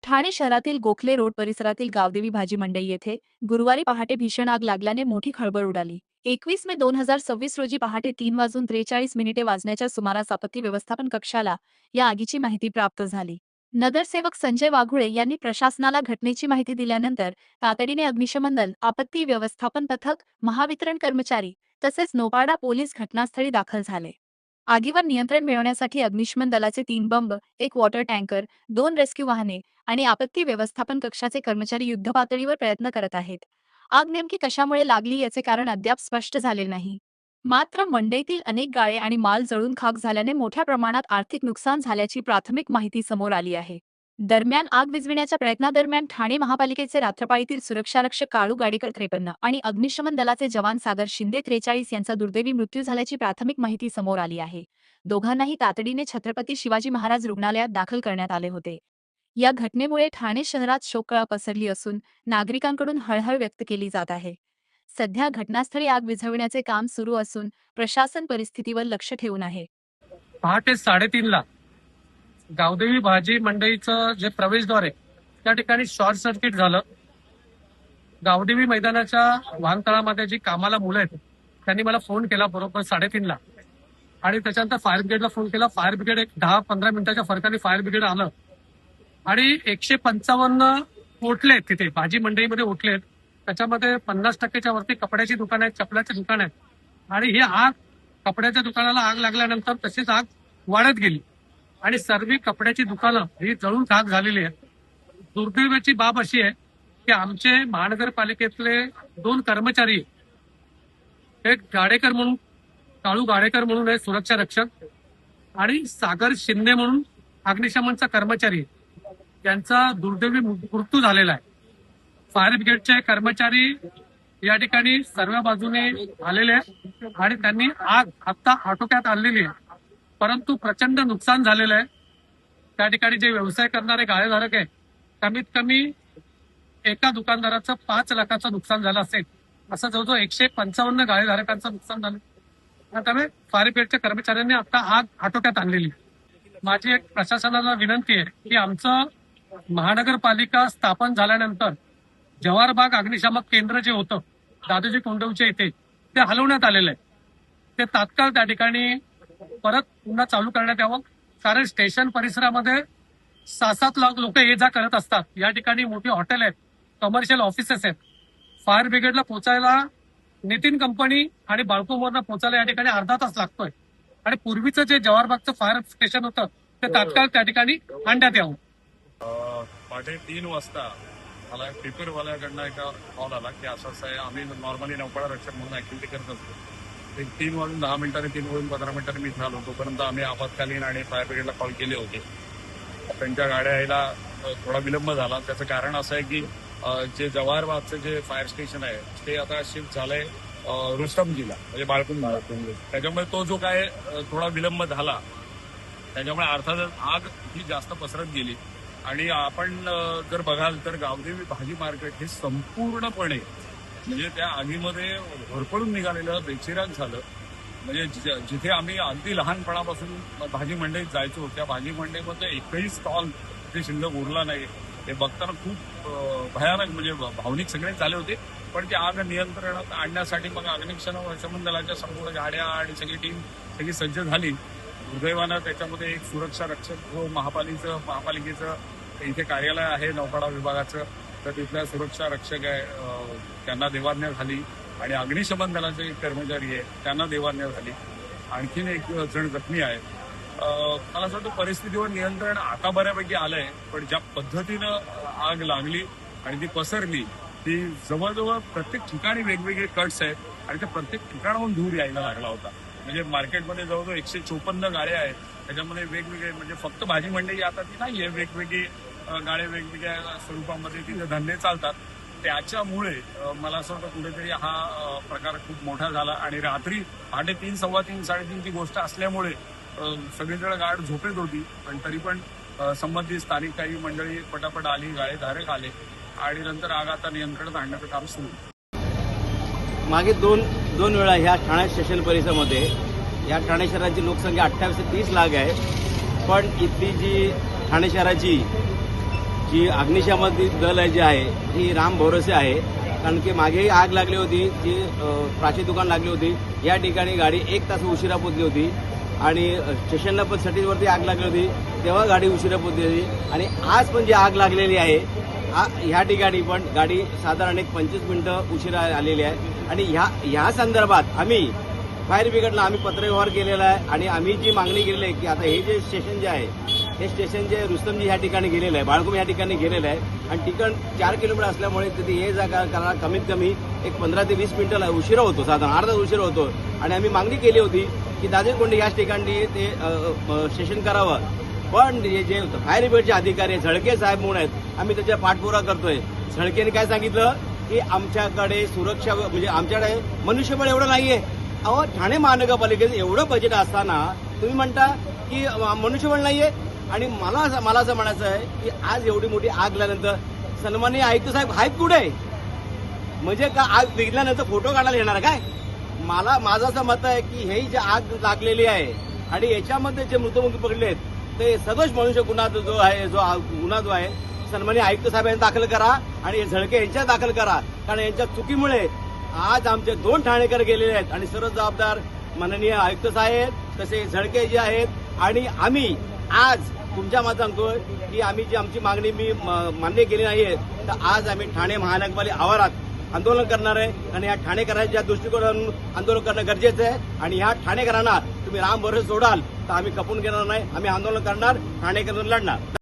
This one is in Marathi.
ठाणे शहरातील गोखले रोड परिसरातील गावदेवी भाजी मंडई येथे गुरुवारी पहाटे भीषण आग लागल्याने मोठी खळबळ उडाली। 21 मे 2026 रोजी पहाटे 3:43 वाजण्याच्या सुमारास आपत्ती व्यवस्थापन कक्षाला या आगीची माहिती प्राप्त झाली। नगरसेवक संजय वाघुळे यांनी प्रशासनाला घटनेची माहिती दिल्यानंतर तातडीने अग्निशमन दल, आपत्ती व्यवस्थापन पथक, महावितरण कर्मचारी तसेच नौपाडा पोलीस घटनास्थळी दाखल झाले। आगीवर नियंत्रण मिळवण्यासाठी अग्निशमन दलाचे 3 बंब, 1 वॉटर टँकर, 2 रेस्क्यू वाहने आणि आपत्ती व्यवस्थापन कक्षाचे कर्मचारी युद्धपातळीवर प्रयत्न करत आहेत। आग नेमकी कशामुळे लागली याचे कारण अद्याप स्पष्ट झाले नाही। मात्र मंडईतील अनेक गाळे आणि माल जळून खाक झाल्याने मोठ्या प्रमाणात आर्थिक नुकसान झाल्याची प्राथमिक माहिती समोर आली आहे। दरम्यान आग विझविण्याच्या प्रयत्नादरम्यान ठाणे महापालिकेचे रात्रपाळीतील सुरक्षारक्षक काळू गाडेकर 53 आणि अग्निशमन दलाचे जवान सागर शिंदे 43 यांचा दुर्दैवी मृत्यू झाल्याची प्राथमिक माहिती समोर आली आहे। दोघांनाही तातडीने छत्रपती शिवाजी महाराज रुग्णालयात दाखल करण्यात आले होते। या घटनेमुळे ठाणे शहरात शोककळा पसरली असून नागरिकांकडून हळहळ व्यक्त केली जात आहे। सध्या घटनास्थळी आग विझवण्याचे काम सुरू असून प्रशासन परिस्थितीवर लक्ष ठेवून आहे। पहाटे 3:30 ला गावदेवी भाजी मंडईचं जे प्रवेशद्वार आहे त्या ठिकाणी शॉर्ट सर्किट झालं। गावदेवी मैदानाच्या वाहनतळामध्ये जी कामाला मुलं आहेत त्यांनी मला फोन केला बरोबर 3:30 ला आणि त्याच्यानंतर फायर ब्रिगेडला फोन केला। फायर ब्रिगेड एक 10-15 मिनिटाच्या फरकाने फायर ब्रिगेड आलं आणि 155 ओटले तिथे भाजी मंडईमध्ये ओटलेत। त्याच्यामध्ये 50% वरती कपड्याची दुकान आहेत, चपलाची दुकान आहेत आणि ही आग कपड्याच्या दुकानाला आग लागल्यानंतर तशीच आग वाढत गेली आणि सर्व कपड्याची दुकानं ही जळून खाक झालेली आहेत। दुर्दैवाची बाब अशी आहे की आमचे महानगरपालिकेतले 2 कर्मचारी, एक गाडेकर म्हणून काळू गाडेकर म्हणून आहे सुरक्षा रक्षक आणि सागर शिंदे म्हणून अग्निशमनचा कर्मचारी, यांचा दुर्दैवी मृत्यू झालेला आहे। फायर ब्रिगेडचे कर्मचारी या ठिकाणी सर्व बाजूने आलेले आहेत आणि त्यांनी आग आता आटोक्यात आणलेली आहे, परंतु प्रचंड नुकसान झालेलं आहे। त्या ठिकाणी जे व्यवसाय करणारे गाळेधारक आहे कमीत कमी एका दुकानदाराचं 5 लाखाचं नुकसान झालं असेल, असं जवळजवळ 155 गाळेधारकांचं नुकसान झालं। त्यामुळे फायर ब्रिगेडच्या कर्मचाऱ्यांनी आता आग आटोक्यात आणलेली। माझी एक प्रशासनाला विनंती आहे की आमचं महानगरपालिका स्थापन झाल्यानंतर जवाहरबाग अग्निशामक केंद्र जे होतं दादोजी कोंडवच्या इथे ते हलवण्यात आलेलं आहे। ते तात्काळ त्या ठिकाणी परत पुन्हा चालू करण्यात यावं, कारण स्टेशन परिसरामध्ये 6-7 लाख लोक ये जा करत असतात। या ठिकाणी मोठी हॉटेल आहेत, कमर्शियल ऑफिसेस आहेत। फायर ब्रिगेडला पोहोचायला नितीन कंपनी आणि बाळकुंवरला पोहोचायला या ठिकाणी अर्धा तास लागतोय आणि पूर्वीचं जे जवाहरबागचं फायर स्टेशन होतं ते तात्काळ त्या ठिकाणी आणण्यात यावं। पहाटे 3 वाजता मला पेपरवाल्याकडनं एका कॉल आला की असं आहे, आम्ही नॉर्मली नौपाडा रक्षक म्हणून ऍक्टिव्हिटी करत असतो। 3:10 3:15 मी इथे आलो, तोपर्यंत आम्ही आपत्कालीन आणि फायर ब्रिगेडला कॉल केले होते। त्यांच्या गाड्या यायला थोडा विलंब झाला। त्याचं कारण असं आहे की जे जवाहरबागचं जे फायर स्टेशन आहे ते आता शिफ्ट झालंय रुस्तमजीला, म्हणजे बाळकुंज। त्याच्यामुळे तो जो काय थोडा विलंब झाला त्याच्यामुळे अर्थातच आग ही जास्त पसरत गेली आणि आपण जर बघाल तर गावदेवी भाजी मार्केट हे संपूर्णपणे म्हणजे त्या आगीमध्ये भरपळून निघालेलं, बेचिराग झालं। म्हणजे जिथे आम्ही अगदी लहानपणापासून भाजी मंडईत जायचो त्या भाजी मंडईमध्ये एकही स्टॉल तिथे शिल्लक उरला नाही। हे बघताना खूप भयानक म्हणजे भावनिक सगळे झाले होते। पण ती आग नियंत्रणात आणण्यासाठी मग अग्निशमन दलाच्या संपूर्ण गाड्या आणि सगळी टीम सगळी सज्ज झाली। दुर्दैवानं त्याच्यामध्ये एक सुरक्षा रक्षक जो महापालिकेचं इथे कार्यालय आहे नौपाडा विभागाचं, तर तिथल्या सुरक्षा रक्षक आहे त्यांना देवाज्ञा झाली आणि अग्निशमन दलाचे एक कर्मचारी आहे त्यांना देवाज्ञा झाली। आणखीन एक जण जखमी आहे। मला असं वाटतं परिस्थितीवर नियंत्रण आता बऱ्यापैकी आलंय, पण ज्या पद्धतीनं आग लागली आणि ती पसरली ती जवळजवळ प्रत्येक ठिकाणी वेगवेगळे कट्स आहेत आणि त्या प्रत्येक ठिकाणाहून धूर यायला लागला होता। म्हणजे मार्केटमध्ये जवळजवळ 154 गाड्या आहेत, त्याच्यामध्ये वेगवेगळे म्हणजे फक्त भाजी मंडई आता ती नाहीये, वेगवेगळी गाड्या वेगवेगळ्या स्वरूपामध्ये तिथे धंदे चालतात। त्याच्यामुळे मला असं वाटतं कुठेतरी हा प्रकार खूप मोठा झाला आणि रात्री 3:30, 3:15, 3:30 ची गोष्ट असल्यामुळे सगळीजण गाड झोपेत होती, पण तरी पण संबंधित स्थानिक काही मंडळी पटापट आली, गाळेधारक आले आणि नंतर आग आता नियंत्रणात आणण्याचं काम सुरू। मागे दोन वेळा ह्या ठाणे स्टेशन परिसरामध्ये या ठाणे शहराची लोकसंख्या 28 ते 30 लाख आहे, पण इथली जी ठाणे शहराची जी अग्निशामक दल आहे जी आहे ही राम भरोसे आहे. कारण की मागेही आग लागली होती, जी प्राची दुकान लागली होती. या ठिकाणी गाडी 1 तास उशिरा पोहोचली होती आणि स्टेशनला पण सटीवरती आग लागली होती, तेव्हा गाडी उशिरा पोहोचली होती. आणि आज पण जी आग लागलेली आहे ह्या ठिकाणी पण गाडी साधारण 25 मिनिटं उशिरा आलेली आहे. आणि ह्या संदर्भात आम्ही फायर ब्रिगेडला आम्ही पत्रव्यवहार केलेला आहे आणि आम्ही जी मागणी केलेली आहे की आता हे जे स्टेशन जे आहे हे स्टेशन जे रुस्तमजी ह्या ठिकाणी गेलेलं आहे, बाळकुम या ठिकाणी गेलेलं आहे आणि ठिकाण 4 किलोमीटर असल्यामुळे तिथे ये जा करायला कमीत कमी एक 15 ते 20 मिनिटं उशिरा होतो, साधारण अर्धा तास उशिरा होतो. आणि आम्ही मागणी केली होती की दाजीरकोंडे याच ठिकाणी ते स्टेशन करावं. पण जे फायर ब्रिगेडचे अधिकारी झळके साहेब म्हणून आहेत, आम्ही त्याच्या पाठपुरावा करतोय. झळकेने काय सांगितलं की आमच्याकडे सुरक्षा म्हणजे आमच्याकडे मनुष्यबळ एवढं नाहीये. अहो, ठाणे महानगरपालिकेचं एवढं बजेट असताना तुम्ही म्हणता की मनुष्यबळ नाहीये. आणि मला असं म्हणायचं आहे की आज एवढी मोठी आग लागल्यानंतर सन्माननीय आयुक्त साहेब आहेत कुठे? म्हणजे का आग विझल्यानंतर फोटो काढायला येणार काय? माझं असं मत आहे की ही जी आग लागलेली आहे आणि याच्यामध्ये जे मृत्युमुखी पडलेत ते सदोष मनुष्य गुन्हा जो आहे सन्माननीय आयुक्त साहेबांनी दाखल करा आणि झळके यांच्या दाखल करा. कारण यांच्या चुकीमुळे आज आमचे 2 ठाणेकर गेलेले आहेत आणि सर्व जबाबदार माननीय आयुक्त साहेब तसे झळके जे आहेत. आणि आम्ही आज तुमच्या मत सांगतोय की आम्ही जी आमची मागणी मान्य केली नाहीये, तर आज आम्ही ठाणे महानगरपालिका आवारात आंदोलन करणार आहे. आणि या ठाणेकरांच्या दृष्टिकोनातून आंदोलन करणं गरजेचं आहे. आणि ह्या ठाणेकरांना तुम्ही राम भरोसे सोडाल तर आम्ही खपून घेणार नाही, आम्ही आंदोलन करणार, ठाणेकर लढणार.